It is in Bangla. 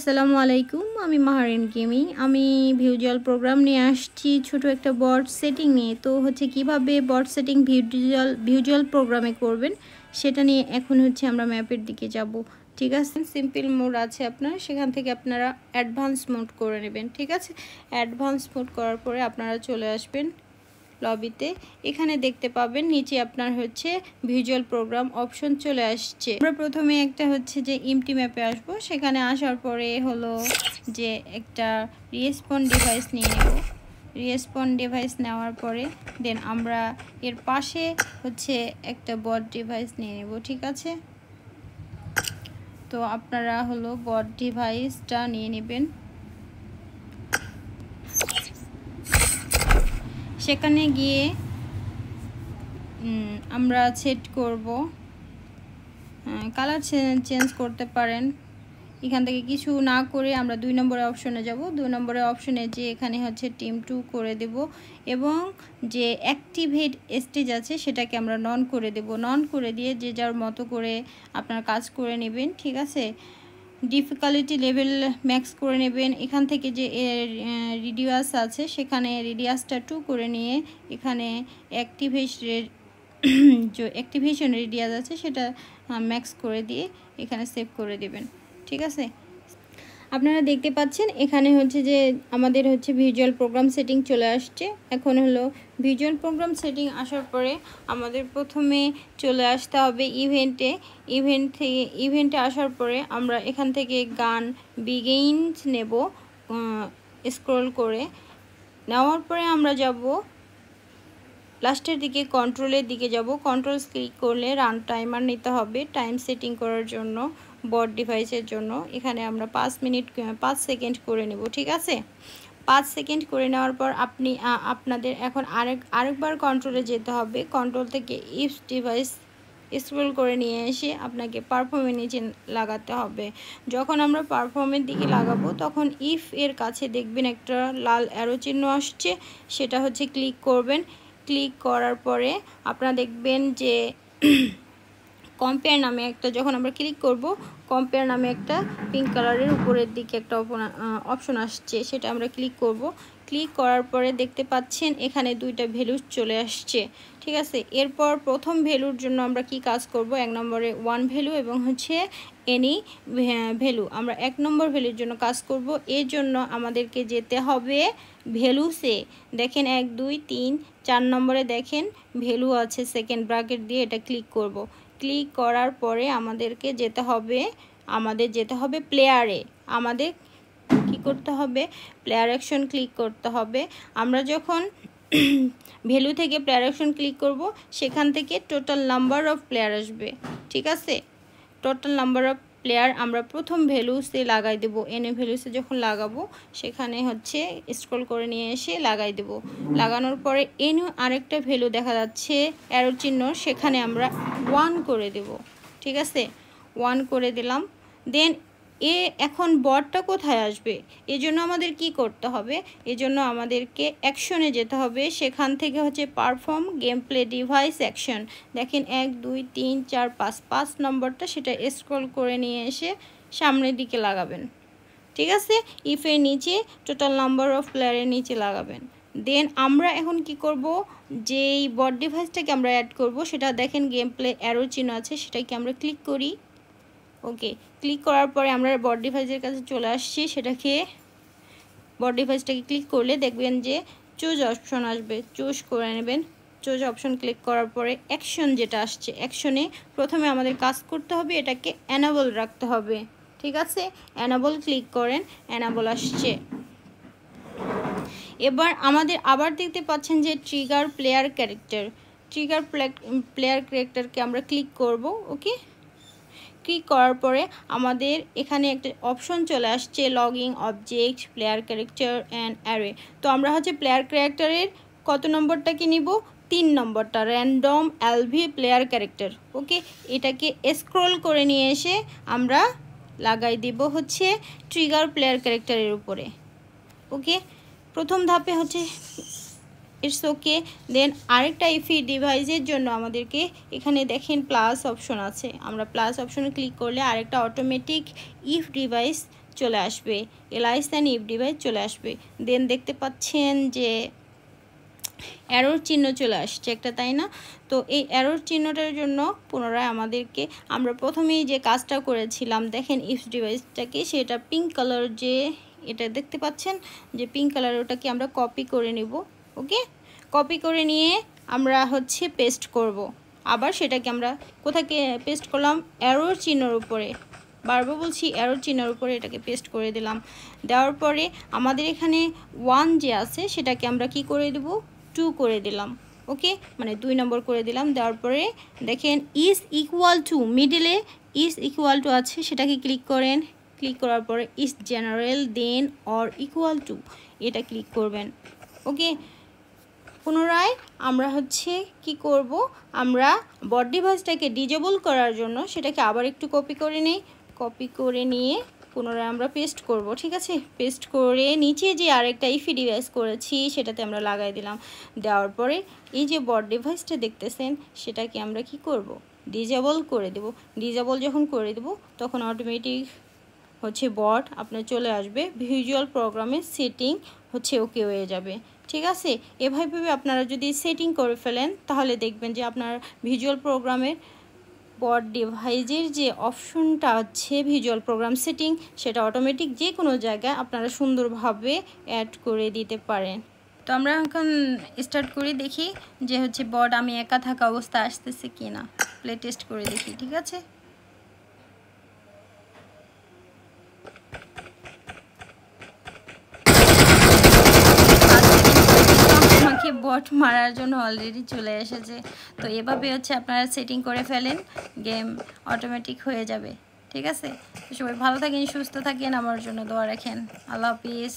আসসালামু আলাইকুম, আমি মাহারিন গেমিং। আমি ভিজুয়াল প্রোগ্রাম নিয়ে আসছি ছোট একটা বট সেটিং নিয়ে। তো কিভাবে বট সেটিং ভিজুয়াল প্রোগ্রামে করবেন সেটা নিয়ে এখন আমরা ম্যাপের দিকে যাব। ঠিক আছে, সিম্পল মোড আছে আপনার, সেখান থেকে আপনারা অ্যাডভান্স মোড করে নেবেন। ঠিক আছে, অ্যাডভান্স মোড করার পরে আপনারা চলে আসবেন লবিতে। এখানে দেখতে পাবেন নিচে আপনার ভিজুয়াল প্রোগ্রাম অপশন চলে আসছে। আমরা প্রথমে একটা যে এমটি ম্যাপে আসবো। সেখানে আসার পরে যে একটা রেসপন্ড ডিভাইস নিয়ে নেব। রেসপন্ড ডিভাইস নেওয়ার পরে দেন আমরা এর পাশে একটা বট ডিভাইস নিয়ে নেব। ঠিক আছে, তো আপনারা বট ডিভাইসটা নিয়ে নেবেন। সেখানে গিয়ে আমরা সেট করব, কালার চেঞ্জ করতে পারেন। এখান থেকে কিছু না করে আমরা 2 নম্বরের অপশনে যাব। 2 নম্বরের অপশনে যে এখানে টিম 2 করে দেব এবং যে অ্যাক্টিভেট স্টেজ আছে সেটাকে আমরা নন করে দেব। নন করে দিয়ে যে যার মতো করে আপনার কাজ করে নেবেন। ঠিক আছে, ডিফিকাল্টি লেভেল ম্যাক্স করে নেবেন। এখান থেকে যে রেডিয়াস আছে সেখানে রেডিয়াসটা 2 করে নিয়ে এখানে অ্যাক্টিভেশন রেডিয়াস আছে সেটা ম্যাক্স করে দিয়ে এখানে সেভ করে দেবেন। ঠিক আছে, আপনারা দেখতে পাচ্ছেন এখানে যে আমাদের ভিজুয়াল প্রোগ্রাম সেটিং চলে আসছে। এখন ভিজুয়াল প্রোগ্রাম সেটিং আসার পরে আমাদের প্রথমে চলে আসতে হবে ইভেন্টে আসার পরে আমরা এখান থেকে গান বিগিনস নেব। স্ক্রল করে নেওয়ার পরে আমরা যাব লাস্টের দিকে, কন্ট্রোলের দিকে যাব। কন্ট্রোল ক্লিক করলে রান টাইমার নিতে হবে টাইম সেটিং করার জন্য বট ডিভাইসের জন্য। এখানে আমরা 5 সেকেন্ড করে নেব। ঠিক আছে, 5 সেকেন্ড করে নেওয়ার পর আপনাদের এখন আরেকবার কন্ট্রোলে যেতে হবে। কন্ট্রোল থেকে ইফ ডিভাইস স্ক্রল করে নিয়ে এসে আপনাকে পারফর্মের নিচে লাগাতে হবে। যখন আমরা পারফর্মের দিকে লাগাবো তখন ইফ এর কাছে দেখবেন একটা লাল অ্যারো চিহ্ন আসছে, সেটা ক্লিক করবেন। ক্লিক করার পরে আপনারা দেখবেন যে কম্পেয়ার নামে যখন আমরা ক্লিক করব, কম্পেয়ার নামে একটা পিঙ্ক কালারের উপরের দিকে একটা অপশন আসছে, সেটা আমরা ক্লিক করব। ক্লিক করার পরে দেখতে পাচ্ছেন এখানে 2টা ভ্যালু চলে আসছে। ঠিক আছে, এরপর প্রথম ভ্যালুর জন্য আমরা কি কাজ করব, 1 নম্বরে 1 ভ্যালু এবং এনি ভ্যালু। আমরা 1 নম্বর ভ্যালুর জন্য কাজ করব। এর জন্য আমাদেরকে যেতে হবে ভ্যালুসে। দেখেন 1 2 3 4 নম্বরে দেখেন ভ্যালু আছে, সেকেন্ড ব্র্যাকেট দিয়ে এটা ক্লিক করব। ক্লিক করার পরে আমাদেরকে যেতে হবে প্লেয়ারে। আমাদের কি করতে হবে, প্লেয়ার অ্যাকশন ক্লিক করতে হবে। আমরা যখন ভ্যালু থেকে প্লেয়ার অ্যাকশন ক্লিক করব সেখান থেকে টোটাল নাম্বার অফ প্লেয়ার আসবে। ঠিক আছে, টোটাল নাম্বার অফ প্লেয়ার আমরা প্রথম ভ্যালুসে লাগাই দেব। এনে ভ্যালুসে যখন লাগাবো সেখানে স্ক্রল করে নিয়ে এসে লাগাই দেব। লাগানোর পরে এনে আরেকটা ভ্যালু দেখা যাচ্ছে অ্যারো চিহ্ন, সেখানে আমরা 1 করে দেব। ঠিক আছে, 1 করে দিলাম। দেন এখন বটটা কোথায় আসবে, এজন্য আমাদের কি করতে হবে, এজন্য আমাদেরকে অ্যাকশনে যেতে হবে। সেখান থেকে perform game play device action. দেখেন 1 2 3 4 5 নম্বরটা, সেটা স্ক্রল করে নিয়ে এসে সামনের দিকে লাগাবেন। ঠিক আছে, ইফের নিচে টোটাল নাম্বার অফ প্লেয়ারের নিচে লাগাবেন। দেন আমরা এখন কি করব, যেই বট ডিভাইসটাকে আমরা অ্যাড করব সেটা দেখেন গেম প্লে অ্যারো চিহ্ন আছে, সেটাকে আমরা ক্লিক করি। ওকে, ক্লিক করার পরে আমরা বট ডিভাইসের কাছে চলে আসছি। বট ডিভাইসটাকে ক্লিক করলে দেখবেন যে চুজ অপশন আসবে, চুজ করে নেবেন। চুজ অপশন ক্লিক করার পরে অ্যাকশন যেটা আসছে, অ্যাকশনে প্রথমে আমাদের কাজ করতে হবে, এটাকে অ্যানাবল রাখতে হবে। ঠিক আছে, অ্যানাবল ক্লিক করেন, অ্যানাবল আসছে। এবার আমাদের আবার দেখতে পাচ্ছেন যে ট্রিগার প্লেয়ার ক্যারেক্টারকে আমরা ক্লিক করব। ওকে, ক্লিক করার পরে আমাদের এখানে একটা অপশন চলে আসছে logging object player character and array. তো আমরা প্লেয়ার ক্যারেক্টারের কত নম্বরটাকে নিব, 3 নম্বরটা, র্যান্ডম এলভি প্লেয়ার ক্যারেক্টার। ওকে, এটাকে স্ক্রল করে নিয়ে এসে আমরা লাগাই দিব ট্রিগার প্লেয়ার ক্যারেক্টারের উপরে। ওকে, প্রথম ধাপে ইটস ওকে। দেন আরেকটা ইফি ডিভাইসের জন্য আমাদেরকে এখানে দেখেন প্লাস অপশন আছে, আমরা প্লাস অপশনে ক্লিক করলে আরেকটা অটোমেটিক ইফ ডিভাইস চলে আসবে, এলআইস অ্যান্ড ইফ ডিভাইস চলে আসবে। দেন দেখতে পাচ্ছেন যে অ্যারোর চিহ্ন চলে আসছে একটা, তাই না? তো এই অ্যারোর চিহ্নটার জন্য পুনরায় আমাদেরকে আমরা প্রথমেই যে কাজটা করেছিলাম দেখেন ইফ ডিভাইসটাকে, সেটা পিঙ্ক কালার যে এটা দেখতে পাচ্ছেন যে পিঙ্ক কালার, ওটাকে আমরা কপি করে নিব। ওকে, কপি করে নিয়ে আমরা হচ্ছে পেস্ট করব। আবার সেটাকে আমরা কোথায় পেস্ট করলাম? অ্যারোর চিহ্নের উপরে, বারবার বলছি অ্যারোর চিহ্নের উপরে এটাকে পেস্ট করে দিলাম। দেওয়ার পরে আমাদের এখানে 1 যে আছে সেটাকে আমরা কি করে দেব? 2 করে দিলাম। ওকে, মানে 2 নম্বর করে দিলাম। দেওয়ার পরে দেখেন ইজ ইকুয়াল টু, মিডিলে ইজ ইকুয়াল টু আছে, সেটাকে ক্লিক করেন। ক্লিক করার পরে is general than or equal to, এটা ক্লিক করবেন। ওকে, পুনরায় আমরা হচ্ছে কি করব, আমরা বড ডিভাইসটাকে ডিজেবল করার জন্য সেটাকে আবার একটু কপি করে নিই। কপি করে নিয়ে পুনরায় আমরা পেস্ট করব। ঠিক আছে, পেস্ট করে নিচে যে আরেকটা ইফি ডিভাইস করেছি সেটাতে আমরা লাগাই দিলাম। দেওয়ার পরে এই যে বড ডিভাইসটা দেখতেছেন সেটাকে আমরা কি করব? ডিজেবল করে দেব। ডিজেবল যখন করে দেব তখন অটোমেটিক হচ্ছে বড আপনার চলে আসবে, ভিজুয়াল প্রোগ্রামের সেটিং হচ্ছে ওকে হয়ে যাবে। ঠিক আছে, এভাবে আপনারা যদি সেটিং করে ফেলেন তাহলে দেখবেন যে আপনার ভিজুয়াল প্রোগ্রামের বড ডিভাইসের যে অপশনটা আছে ভিজুয়াল প্রোগ্রাম সেটিং, সেটা অটোমেটিক যে কোনো জায়গায় আপনারা সুন্দরভাবে অ্যাড করে দিতে পারেন। তো আমরা এখন স্টার্ট করি, দেখি যে হচ্ছে বড আমি একা থাকা অবস্থা আসতেছে কি না, প্লে টেস্ট করে দেখি। ঠিক আছে, বট মারার জন্য অলরেডি চলে এসেছে। তো এভাবে হচ্ছে আপনারা সেটিং করে ফেলেন, গেম অটোমেটিক হয়ে যাবে। ঠিক আছে, তো সবাই ভালো থাকেন, সুস্থ থাকেন, আমার জন্য দোয়া রাখেন। আল্লাহ হাফিজ।